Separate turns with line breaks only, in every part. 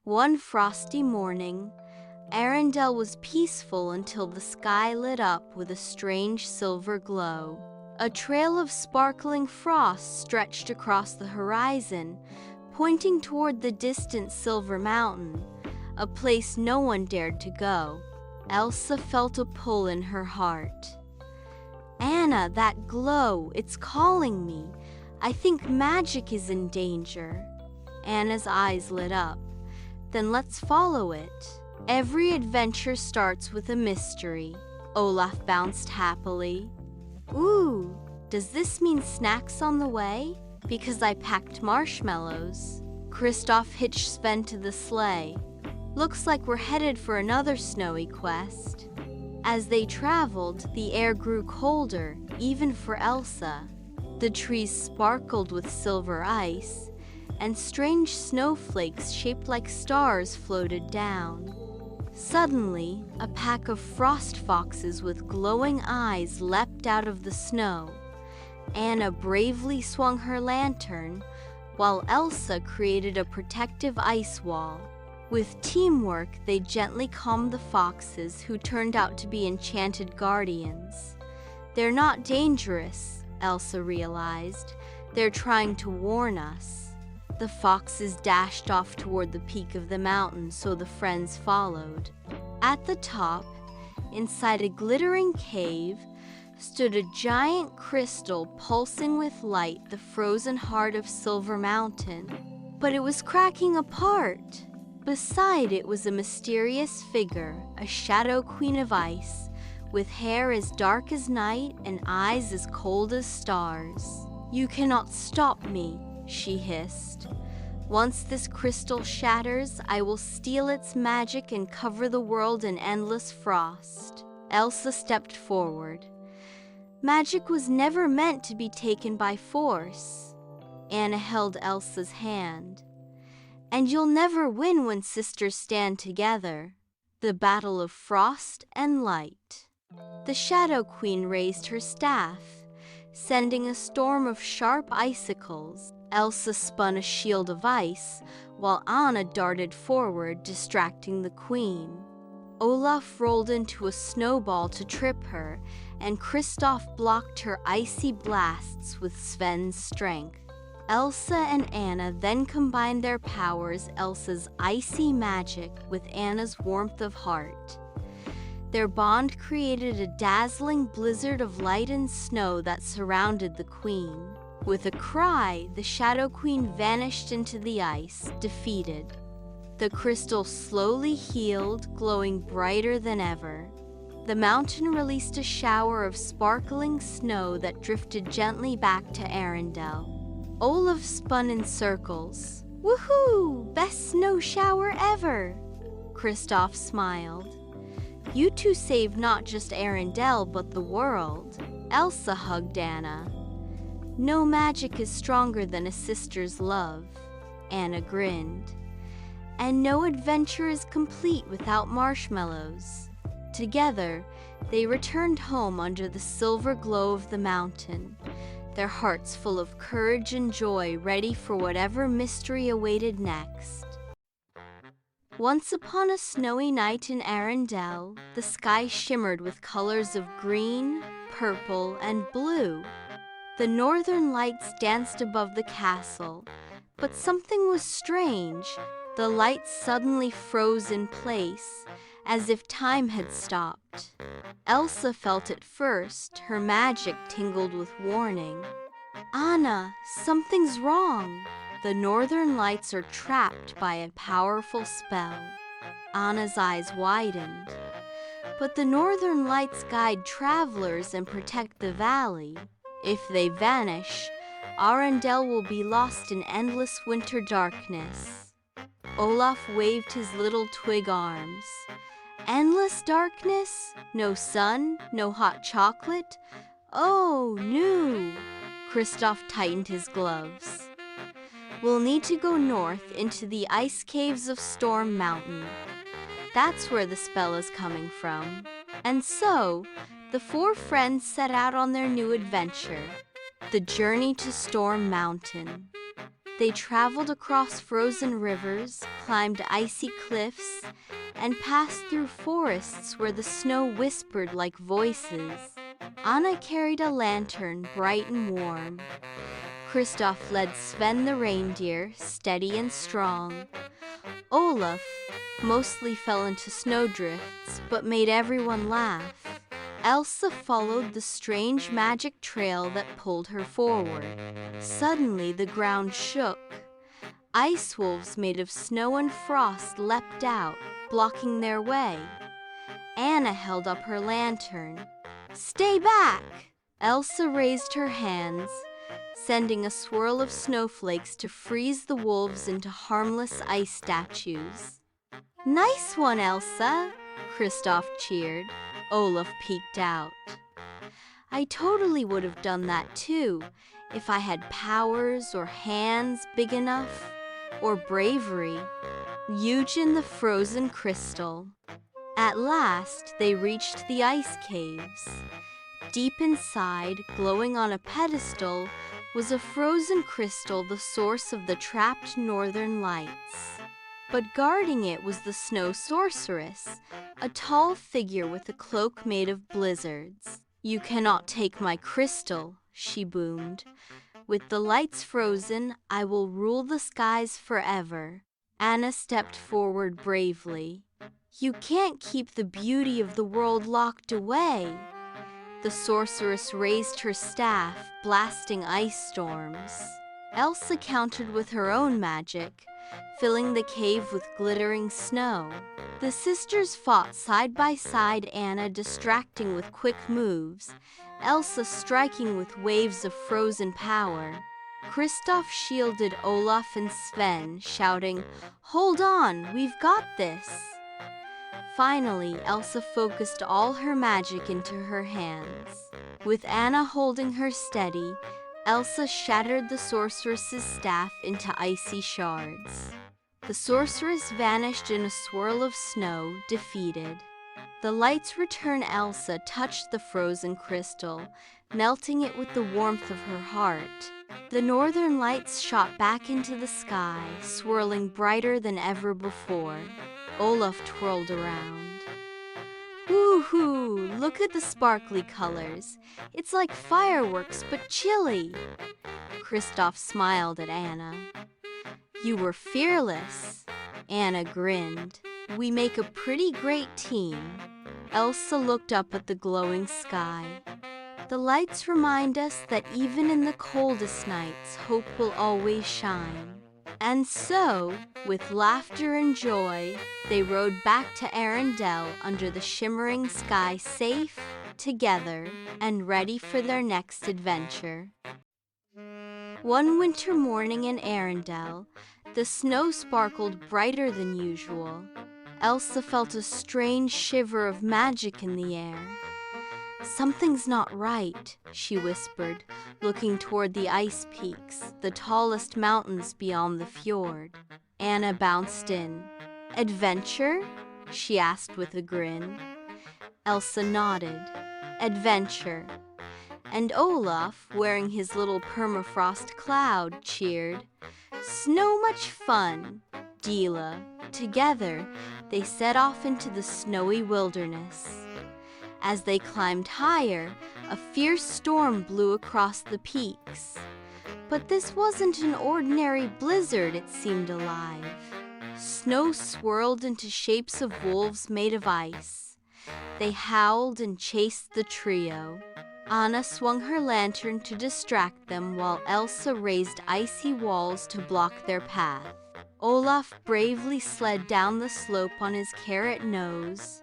One frosty morning, Arendelle was peaceful until the sky lit up with a strange silver glow. A trail of sparkling frost stretched across the horizon, pointing toward the distant Silver Mountain, a place no one dared to go. Elsa felt a pull in her heart. "Anna, that glow, it's calling me. I think magic is in danger." Anna's eyes lit up. "Then let's follow it." Every adventure starts with a mystery. Olaf bounced happily. "Ooh, does this mean snacks on the way? Because I packed marshmallows." Kristoff hitched Sven to the sleigh. "Looks like we're headed for another snowy quest." As they traveled, the air grew colder, even for Elsa. The trees sparkled with silver ice, and strange snowflakes shaped like stars floated down. Suddenly, a pack of frost foxes with glowing eyes leapt out of the snow. Anna bravely swung her lantern, while Elsa created a protective ice wall. With teamwork, they gently calmed the foxes, who turned out to be enchanted guardians. "They're not dangerous," Elsa realized. "They're trying to warn us." The foxes dashed off toward the peak of the mountain, so the friends followed. At the top, inside a glittering cave, stood a giant crystal pulsing with light, the frozen heart of Silver Mountain. But it was cracking apart. Beside it was a mysterious figure, a shadow queen of ice, with hair as dark as night and eyes as cold as stars. "You cannot stop me," she hissed. "Once this crystal shatters, I will steal its magic and cover the world in endless frost." Elsa stepped forward. "Magic was never meant to be taken by force." Anna held Elsa's hand. "And you'll never win when sisters stand together." The battle of frost and light. The Shadow Queen raised her staff, sending a storm of sharp icicles. Elsa spun a shield of ice, while Anna darted forward, distracting the queen. Olaf rolled into a snowball to trip her, and Kristoff blocked her icy blasts with Sven's strength. Elsa and Anna then combined their powers, Elsa's icy magic with Anna's warmth of heart. Their bond created a dazzling blizzard of light and snow that surrounded the queen. With a cry, the Shadow Queen vanished into the ice, defeated. The crystal slowly healed, glowing brighter than ever. The mountain released a shower of sparkling snow that drifted gently back to Arendelle. Olaf spun in circles. "Woohoo! Best snow shower ever!" Kristoff smiled. "You two saved not just Arendelle, but the world." Elsa hugged Anna. "No magic is stronger than a sister's love." Anna grinned. "And no adventure is complete without marshmallows." Together, they returned home under the silver glow of the mountain, their hearts full of courage and joy, ready for whatever mystery awaited next. Once upon a snowy night in Arendelle, the sky shimmered with colors of green, purple, and blue. The northern lights danced above the castle, but something was strange. The lights suddenly froze in place, as if time had stopped. Elsa felt it first, her magic tingled with warning. "Anna, something's wrong. The northern lights are trapped by a powerful spell." Anna's eyes widened. "But the northern lights guide travelers and protect the valley. If they vanish, Arendelle will be lost in endless winter darkness." Olaf waved his little twig arms. "Endless darkness? No sun? No hot chocolate? Oh, no!" Kristoff tightened his gloves. "We'll need to go north into the ice caves of Storm Mountain. That's where the spell is coming from." And so, the four friends set out on their new adventure, the journey to Storm Mountain. They traveled across frozen rivers, climbed icy cliffs, and passed through forests where the snow whispered like voices. Anna carried a lantern, bright and warm. Kristoff led Sven the reindeer, steady and strong. Olaf mostly fell into snowdrifts, but made everyone laugh. Elsa followed the strange magic trail that pulled her forward. Suddenly the ground shook. Ice wolves made of snow and frost leapt out, blocking their way. Anna held up her lantern. "Stay back!" Elsa raised her hands, sending a swirl of snowflakes to freeze the wolves into harmless ice statues. "Nice one, Elsa!" Kristoff cheered. Olaf peeked out. "I totally would have done that too, if I had powers or hands big enough, or bravery." Eugen the frozen crystal. At last they reached the ice caves. Deep inside, glowing on a pedestal, was a frozen crystal, the source of the trapped northern lights. But guarding it was the snow sorceress, a tall figure with a cloak made of blizzards. "You cannot take my crystal," she boomed. "With the lights frozen, I will rule the skies forever." Anna stepped forward bravely. "You can't keep the beauty of the world locked away." The sorceress raised her staff, blasting ice storms. Elsa countered with her own magic, filling the cave with glittering snow. The sisters fought side by side, Anna distracting with quick moves, Elsa striking with waves of frozen power. Kristoff shielded Olaf and Sven, shouting, "Hold on, we've got this!" Finally, Elsa focused all her magic into her hands. With Anna holding her steady, Elsa shattered the sorceress's staff into icy shards. The sorceress vanished in a swirl of snow, defeated. The light's return. Elsa touched the frozen crystal, melting it with the warmth of her heart. The northern lights shot back into the sky, swirling brighter than ever before. Olaf twirled around. "Woohoo! Look at the sparkly colors. It's like fireworks, but chilly." Kristoff smiled at Anna. "You were fearless." Anna grinned. "We make a pretty great team." Elsa looked up at the glowing sky. "The lights remind us that even in the coldest nights, hope will always shine." And so, with laughter and joy, they rode back to Arendelle under the shimmering sky, safe, together, and ready for their next adventure. One winter morning in Arendelle, the snow sparkled brighter than usual. Elsa felt a strange shiver of magic in the air. "Something's not right," she whispered, looking toward the ice peaks, the tallest mountains beyond the fjord. Anna bounced in. "Adventure?" she asked with a grin. Elsa nodded. "Adventure." And Olaf, wearing his little permafrost cloud, cheered. "Snow much fun, Dila." Together, they set off into the snowy wilderness. As they climbed higher, a fierce storm blew across the peaks. But this wasn't an ordinary blizzard, it seemed alive. Snow swirled into shapes of wolves made of ice. They howled and chased the trio. Anna swung her lantern to distract them while Elsa raised icy walls to block their path. Olaf bravely slid down the slope on his carrot nose.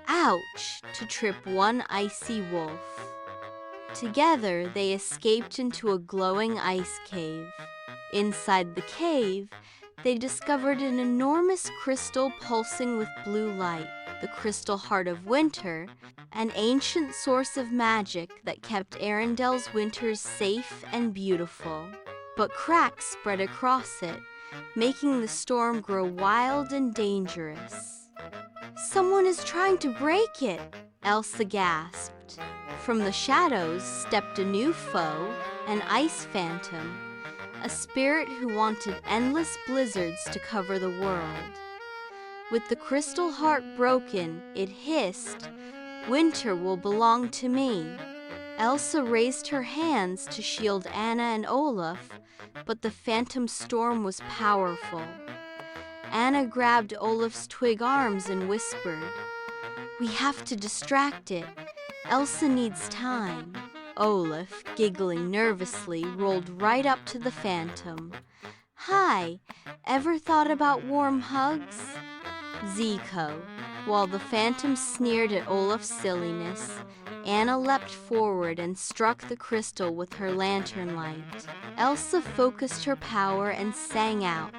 Ouch! To trip one icy wolf. Together, they escaped into a glowing ice cave. Inside the cave, they discovered an enormous crystal pulsing with blue light, the crystal heart of winter, an ancient source of magic that kept Arendelle's winters safe and beautiful. But cracks spread across it, making the storm grow wild and dangerous. "Someone is trying to break it," Elsa gasped. From the shadows stepped a new foe, an ice phantom, a spirit who wanted endless blizzards to cover the world. With the crystal heart broken, it hissed, "Winter will belong to me." Elsa raised her hands to shield Anna and Olaf, but the phantom storm was powerful. Anna grabbed Olaf's twig arms and whispered, "We have to distract it. Elsa needs time." Olaf, giggling nervously, rolled right up to the phantom. "Hi, ever thought about warm hugs?" Zico. While the phantom sneered at Olaf's silliness, Anna leapt forward and struck the crystal with her lantern light. Elsa focused her power and sang out,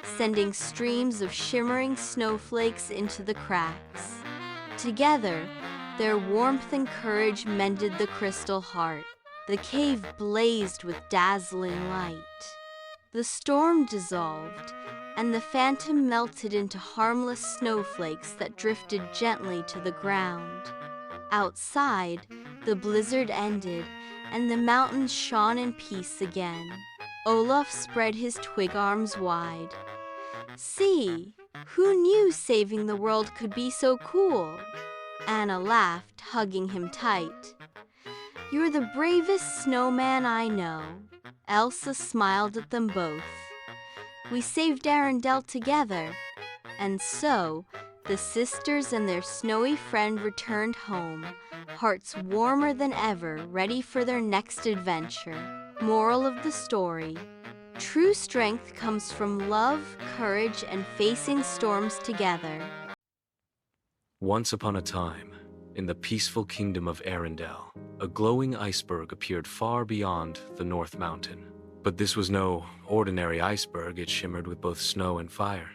sending streams of shimmering snowflakes into the cracks. Together, their warmth and courage mended the crystal heart. The cave blazed with dazzling light. The storm dissolved, and the phantom melted into harmless snowflakes that drifted gently to the ground. Outside, the blizzard ended, and the mountains shone in peace again. Olaf spread his twig arms wide. "See, who knew saving the world could be so cool?" Anna laughed, hugging him tight. "You're the bravest snowman I know." Elsa smiled at them both. "We saved Arendelle together." And so, the sisters and their snowy friend returned home, hearts warmer than ever, ready for their next adventure. Moral of the story: true strength comes from love, courage, and facing storms together.
Once upon a time, in the peaceful kingdom of Arendelle, a glowing iceberg appeared far beyond the North Mountain. But this was no ordinary iceberg. It shimmered with both snow and fire.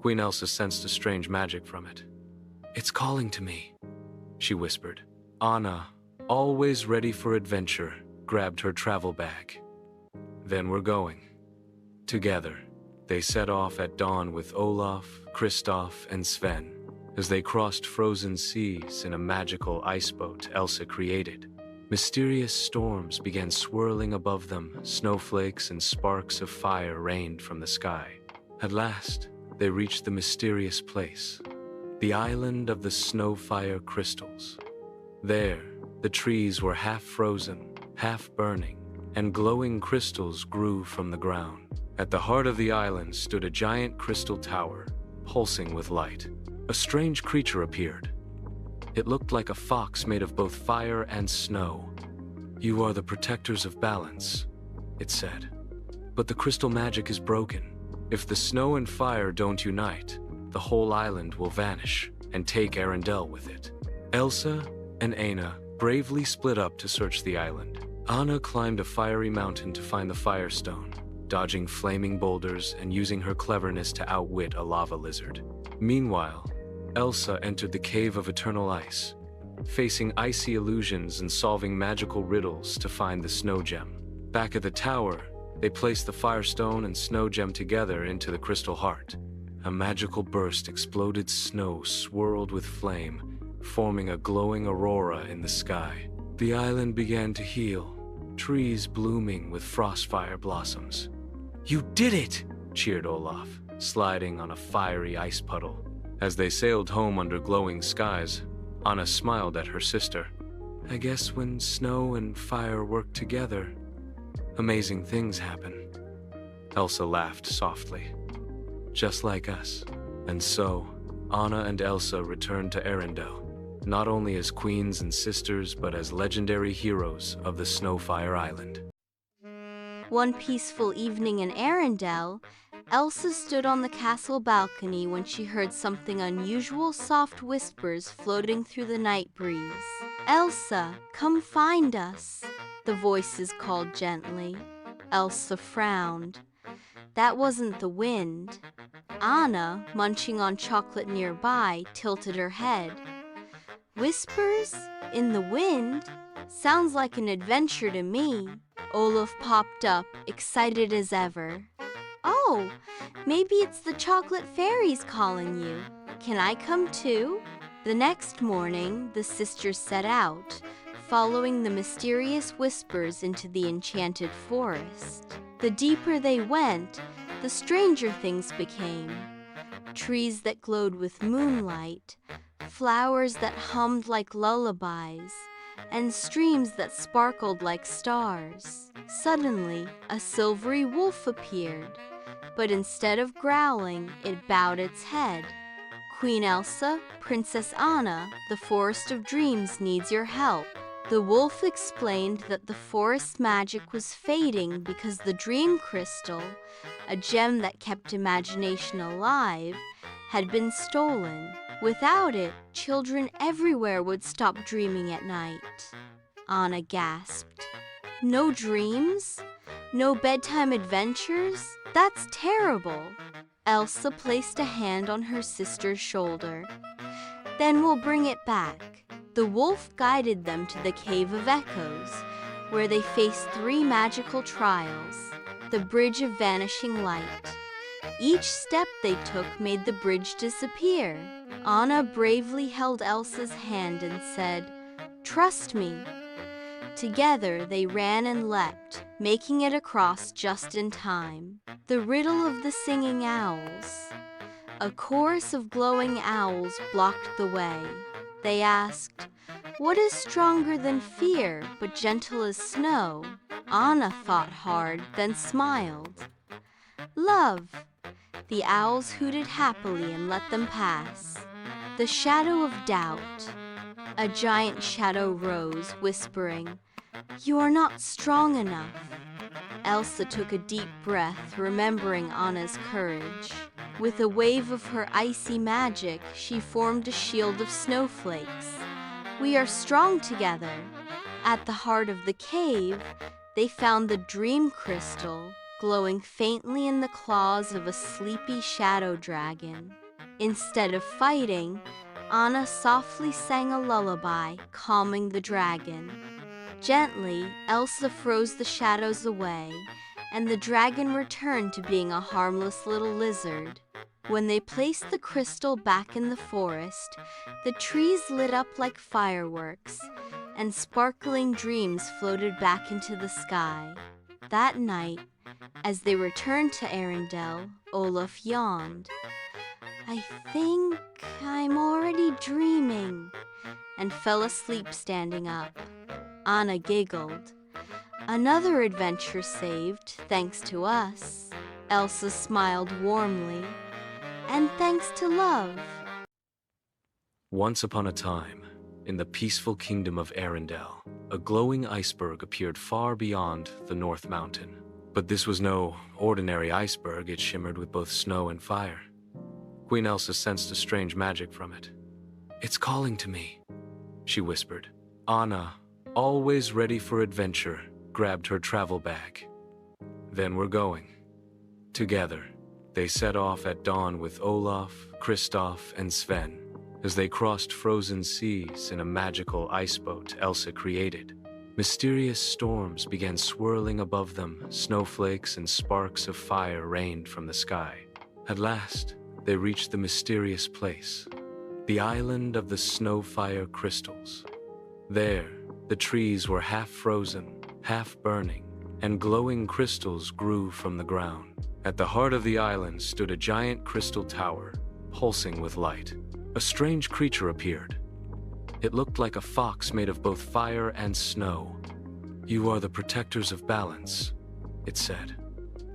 Queen Elsa sensed a strange magic from it. "It's calling to me," she whispered. Anna, always ready for adventure, grabbed her travel bag. "Then we're going." Together, they set off at dawn with Olaf, Kristoff, and Sven, as they crossed frozen seas in a magical iceboat Elsa created. Mysterious storms began swirling above them, snowflakes and sparks of fire rained from the sky. At last, they reached the mysterious place, the island of the Snowfire crystals. There, the trees were half frozen, half burning, and glowing crystals grew from the ground. At the heart of the island stood a giant crystal tower, pulsing with light. A strange creature appeared. It looked like a fox made of both fire and snow. "You are the protectors of balance," it said. "But the crystal magic is broken. If the snow and fire don't unite, the whole island will vanish and take Arendelle with it." Elsa and Anna bravely split up to search the island. Anna climbed a fiery mountain to find the Firestone, dodging flaming boulders and using her cleverness to outwit a lava lizard. Meanwhile, Elsa entered the Cave of Eternal Ice, facing icy illusions and solving magical riddles to find the snow gem. Back at the tower, they placed the Firestone and snow gem together into the crystal heart. A magical burst exploded, snow swirled with flame, forming a glowing aurora in the sky. The island began to heal, trees blooming with frostfire blossoms. "You did it!" cheered Olaf, sliding on a fiery ice puddle. As they sailed home under glowing skies, Anna smiled at her sister. "I guess when snow and fire work together, amazing things happen." Elsa laughed softly. "Just like us." And so, Anna and Elsa returned to Arendelle, not only as queens and sisters, but as legendary heroes of the Snowfire Island.
One peaceful evening in Arendelle, Elsa stood on the castle balcony when she heard something unusual, soft whispers floating through the night breeze. "Elsa, come find us," the voices called gently. Elsa frowned. That wasn't the wind. Anna, munching on chocolate nearby, tilted her head. "Whispers? In the wind? Sounds like an adventure to me." Olaf popped up, excited as ever. "Oh, maybe it's the chocolate fairies calling you. Can I come too?" The next morning, the sisters set out, following the mysterious whispers into the enchanted forest. The deeper they went, the stranger things became. Trees that glowed with moonlight, flowers that hummed like lullabies, and streams that sparkled like stars. Suddenly, a silvery wolf appeared, but instead of growling, it bowed its head. "Queen Elsa, Princess Anna, the Forest of Dreams needs your help." The wolf explained that the forest magic was fading because the dream crystal, a gem that kept imagination alive, had been stolen. Without it, children everywhere would stop dreaming at night. Anna gasped. "No dreams? No bedtime adventures? That's terrible." Elsa placed a hand on her sister's shoulder. "Then we'll bring it back." The wolf guided them to the Cave of Echoes, where they faced 3 magical trials. The Bridge of Vanishing Light. Each step they took made the bridge disappear. Anna bravely held Elsa's hand and said, "Trust me." Together they ran and leapt, making it across just in time. The riddle of the singing owls. A chorus of glowing owls blocked the way. They asked, "What is stronger than fear, but gentle as snow?" Anna thought hard, then smiled. "Love." The owls hooted happily and let them pass. The shadow of doubt. A giant shadow rose, whispering, "You are not strong enough." Elsa took a deep breath, remembering Anna's courage. With a wave of her icy magic, she formed a shield of snowflakes. "We are strong together." At the heart of the cave, they found the dream crystal, glowing faintly in the claws of a sleepy shadow dragon. Instead of fighting, Anna softly sang a lullaby, calming the dragon. Gently, Elsa froze the shadows away, and the dragon returned to being a harmless little lizard. When they placed the crystal back in the forest, the trees lit up like fireworks, and sparkling dreams floated back into the sky. That night, as they returned to Arendelle, Olaf yawned. "I think I'm already dreaming," and fell asleep standing up. Anna giggled. "Another adventure saved, thanks to us." Elsa smiled warmly. "And thanks to love."
Once upon a time, in the peaceful kingdom of Arendelle, a glowing iceberg appeared far beyond the North Mountain. But this was no ordinary iceberg, it shimmered with both snow and fire. Queen Elsa sensed a strange magic from it. "It's calling to me," she whispered. Anna, always ready for adventure, grabbed her travel bag. "Then we're going." Together, they set off at dawn with Olaf, Kristoff, and Sven as they crossed frozen seas in a magical iceboat Elsa created. Mysterious storms began swirling above them, snowflakes and sparks of fire rained from the sky. At last, they reached the mysterious place, the island of the Snowfire crystals. There, the trees were half frozen, half burning, and glowing crystals grew from the ground. At the heart of the island stood a giant crystal tower, pulsing with light. A strange creature appeared. It looked like a fox made of both fire and snow. "You are the protectors of balance," it said.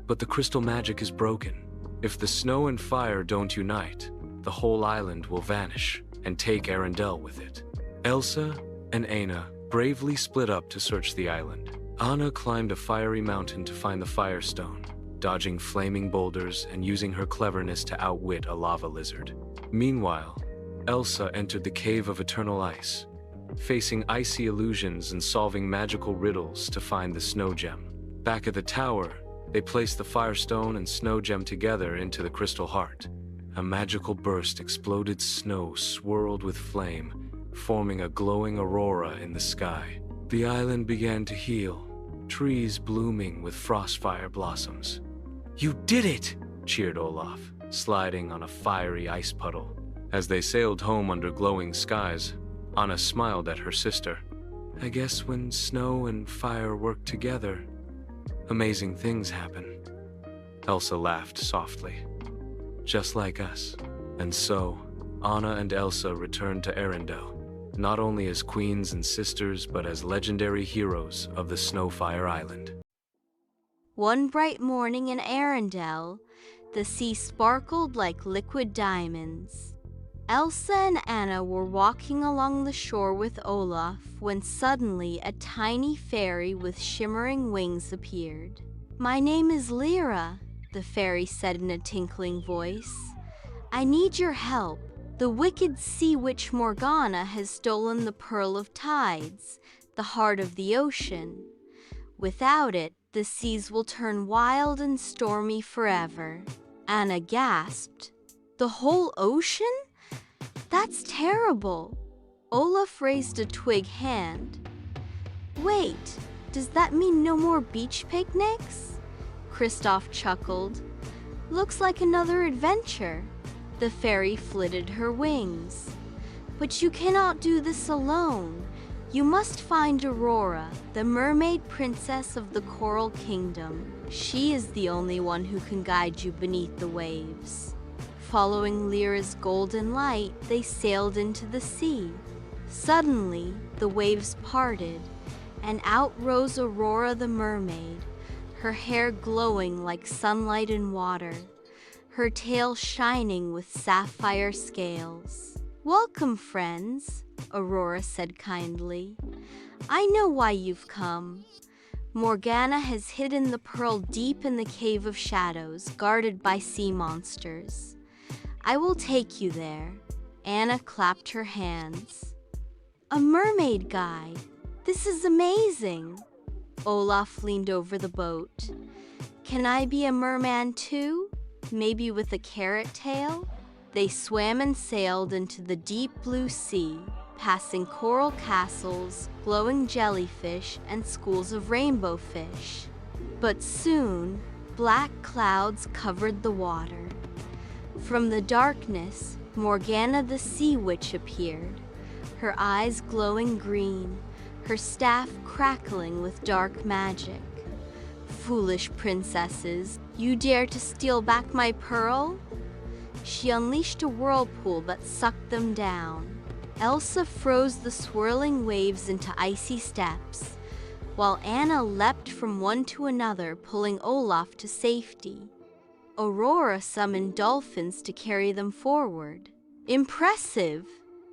"But the crystal magic is broken. If the snow and fire don't unite, the whole island will vanish and take Arendelle with it." Elsa and Anna bravely split up to search the island. Anna climbed a fiery mountain to find the Firestone, dodging flaming boulders and using her cleverness to outwit a lava lizard. Meanwhile, Elsa entered the Cave of Eternal Ice, facing icy illusions and solving magical riddles to find the snow gem. Back at the tower, they placed the Firestone and snow gem together into the crystal heart. A magical burst exploded snow swirled with flame, forming a glowing aurora in the sky. The island began to heal, trees blooming with frostfire blossoms. "You did it!" cheered Olaf, sliding on a fiery ice puddle. As they sailed home under glowing skies, Anna smiled at her sister. "I guess when snow and fire work together, amazing things happen. Elsa laughed softly. Just like us. And so, Anna and Elsa returned to Arendelle, not only as queens and sisters, but as legendary heroes of the Snowfire Island.
One bright morning in Arendelle, the sea sparkled like liquid diamonds. Elsa and Anna were walking along the shore with Olaf when suddenly a tiny fairy with shimmering wings appeared. "My name is Lyra," the fairy said in a tinkling voice. "I need your help. The wicked sea witch Morgana has stolen the Pearl of Tides, the heart of the ocean. Without it, the seas will turn wild and stormy forever." Anna gasped. "The whole ocean? That's terrible." Olaf raised a twig hand. "Wait, does that mean no more beach picnics?" Kristoff chuckled. "Looks like another adventure." The fairy flitted her wings. "But you cannot do this alone. You must find Aurora, the mermaid princess of the Coral Kingdom. She is the only one who can guide you beneath the waves." Following Lyra's golden light, they sailed into the sea. Suddenly, the waves parted, and out rose Aurora the mermaid, her hair glowing like sunlight in water, her tail shining with sapphire scales. "Welcome, friends," Aurora said kindly. "I know why you've come. Morgana has hidden the pearl deep in the Cave of Shadows, guarded by sea monsters. I will take you there." Anna clapped her hands. "A mermaid guide! This is amazing!" Olaf leaned over the boat. "Can I be a merman too? Maybe with a carrot tail?" They swam and sailed into the deep blue sea, passing coral castles, glowing jellyfish, and schools of rainbow fish. But soon, black clouds covered the water. From the darkness, Morgana the Sea Witch appeared, her eyes glowing green, her staff crackling with dark magic. "Foolish princesses, you dare to steal back my pearl?" She unleashed a whirlpool that sucked them down. Elsa froze the swirling waves into icy steps, while Anna leapt from one to another, pulling Olaf to safety. Aurora summoned dolphins to carry them forward. "Impressive,"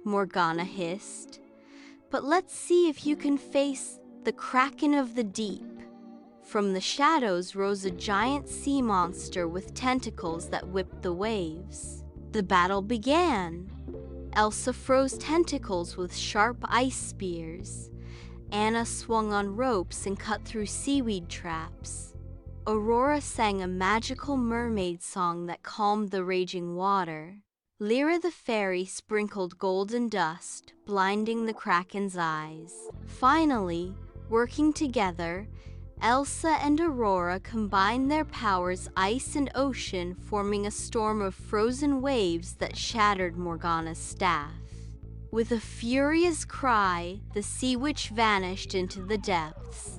Morgana hissed. "But let's see if you can face the Kraken of the deep." From the shadows rose a giant sea monster with tentacles that whipped the waves. The battle began. Elsa froze tentacles with sharp ice spears. Anna swung on ropes and cut through seaweed traps. Aurora sang a magical mermaid song that calmed the raging water. Lyra the fairy sprinkled golden dust, blinding the Kraken's eyes. Finally, working together, Elsa and Aurora combined their powers, ice and ocean, forming a storm of frozen waves that shattered Morgana's staff. With a furious cry, the sea witch vanished into the depths.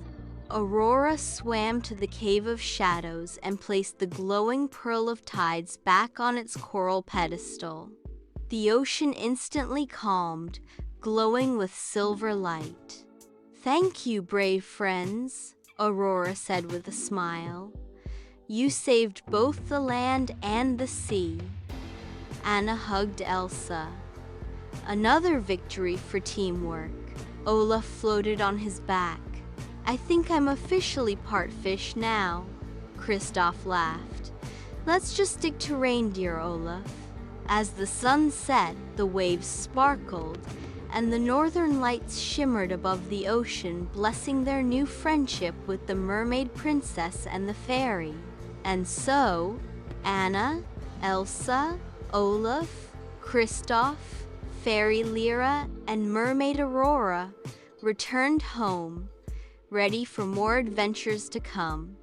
Aurora swam to the Cave of Shadows and placed the glowing Pearl of Tides back on its coral pedestal. The ocean instantly calmed, glowing with silver light. "Thank you, brave friends," Aurora said with a smile. "You saved both the land and the sea." Anna hugged Elsa. Another victory for teamwork. Olaf floated on his back. "I think I'm officially part fish now." Kristoff laughed. "Let's just stick to reindeer, Olaf." As the sun set, the waves sparkled, and the northern lights shimmered above the ocean, blessing their new friendship with the mermaid princess and the fairy. And so, Anna, Elsa, Olaf, Kristoff, Fairy Lyra, and Mermaid Aurora returned home, ready for more adventures to come.